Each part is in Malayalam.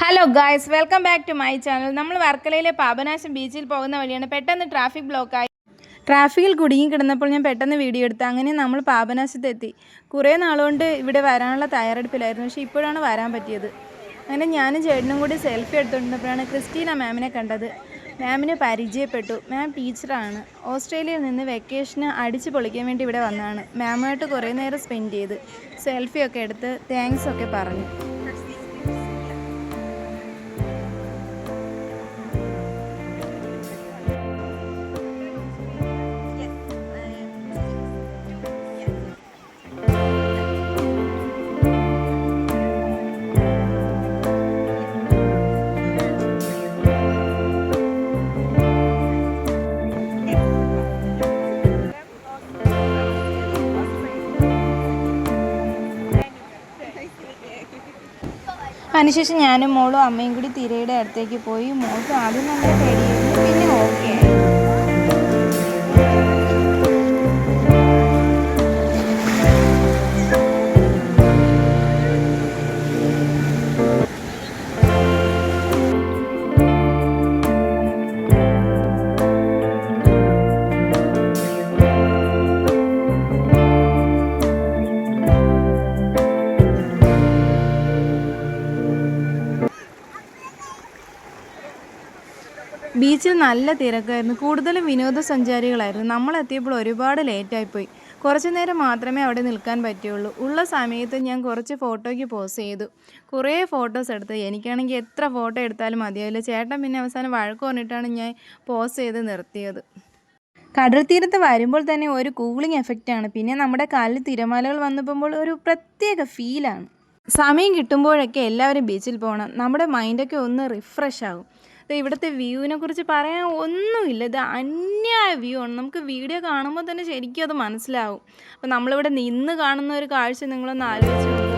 Hello guys, welcome back to my channel. നമ്മൾ വർക്കലയിലെ പാപനാശം ബീച്ചിൽ പോകുന്ന വഴിയാണ് പെട്ടെന്ന് ട്രാഫിക് ബ്ലോക്കായി. ട്രാഫിക്കിൽ കുടുങ്ങി കിടന്നപ്പോൾ ഞാൻ പെട്ടെന്ന് വീഡിയോ എടുത്തു. അങ്ങനെ നമ്മൾ പാപനാശത്തെത്തി. കുറേ നാളുകൊണ്ട് ഇവിടെ വരാനുള്ള തയ്യാറെടുപ്പിലായിരുന്നു, പക്ഷേ ഇപ്പോഴാണ് വരാൻ പറ്റിയത്. അങ്ങനെ ഞാനും ചേട്ടനും കൂടി സെൽഫി എടുത്തുകൊണ്ടിരുന്നപ്പോഴാണ് ക്രിസ്റ്റീന മാമിനെ കണ്ടത്. മാമിനെ പരിചയപ്പെട്ടു. മാം ടീച്ചറാണ്. ഓസ്ട്രേലിയയിൽ നിന്ന് വെക്കേഷന് അടിച്ച് പൊളിക്കാൻ വേണ്ടി ഇവിടെ വന്നതാണ്. മാമുമായിട്ട് കുറേ നേരം സ്പെൻഡ് ചെയ്ത് സെൽഫിയൊക്കെ എടുത്ത് താങ്ക്സ് ഒക്കെ പറഞ്ഞു. അതിനുശേഷം ഞാനും മോളും അമ്മയും കൂടി തിരയുടെ അടുത്തേക്ക് പോയി. മോൾക്ക് ആദ്യം നല്ല പേടിയായിരുന്നു, പിന്നെ ഓക്കെ ആയി. ബീച്ചിൽ നല്ല തിരക്കായിരുന്നു. കൂടുതലും വിനോദസഞ്ചാരികളായിരുന്നു. നമ്മളെത്തിയപ്പോൾ ഒരുപാട് ലേറ്റായിപ്പോയി. കുറച്ച് നേരം മാത്രമേ അവിടെ നിൽക്കാൻ പറ്റുള്ളൂ. ഉള്ള സമയത്ത് ഞാൻ കുറച്ച് ഫോട്ടോയ്ക്ക് പോസ് ചെയ്തു. കുറേ ഫോട്ടോസ് എടുത്ത്. എനിക്കാണെങ്കിൽ എത്ര ഫോട്ടോ എടുത്താലും മതിയാവില്ല. ചേട്ടൻ പിന്നെ അവസാനം വഴക്ക് പറഞ്ഞിട്ടാണ് ഞാൻ പോസ് ചെയ്ത് നിർത്തിയത്. കടൽ തീരത്ത് വരുമ്പോൾ തന്നെ ഒരു കൂളിംഗ് എഫക്റ്റാണ്. പിന്നെ നമ്മുടെ കാലിൽ തിരമാലകൾ വന്നപ്പോൾ ഒരു പ്രത്യേക ഫീലാണ്. സമയം കിട്ടുമ്പോഴൊക്കെ എല്ലാവരും ബീച്ചിൽ പോകണം. നമ്മുടെ മൈൻഡൊക്കെ ഒന്ന് റിഫ്രഷ് ആകും. ഇവിടുത്തെ വ്യൂവിനെ കുറിച്ച് പറയാൻ ഒന്നുമില്ല. ഇത് അന്യായ വ്യൂ ആണ്. നമുക്ക് വീഡിയോ കാണുമ്പോൾ തന്നെ ശരിക്കും അത് മനസ്സിലാവും. അപ്പോൾ നമ്മളിവിടെ നിന്ന് കാണുന്ന ഒരു കാഴ്ച നിങ്ങളൊന്ന് ആലോചിച്ച് നോക്കുക.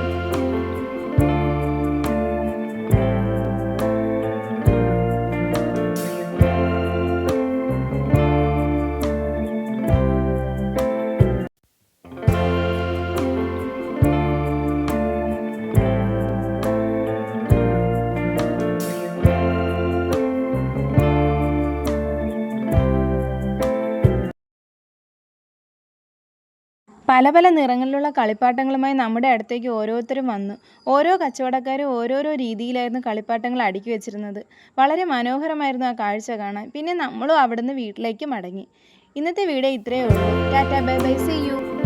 പല പല നിറങ്ങളിലുള്ള കളിപ്പാട്ടങ്ങളുമായി നമ്മുടെ അടുത്തേക്ക് ഓരോരുത്തരും വന്നു. ഓരോ കച്ചവടക്കാരും ഓരോരോ രീതിയിലായിരുന്നു കളിപ്പാട്ടങ്ങൾ അടുക്കി വെച്ചിരുന്നത്. വളരെ മനോഹരമായിരുന്നു ആ കാഴ്ച കാണാൻ. പിന്നെ നമ്മളും അവിടുന്ന് വീട്ടിലേക്ക് മടങ്ങി. ഇന്നത്തെ വീഡിയോ ഇത്രയേ ഉള്ളൂ. Tata, bye bye, see U.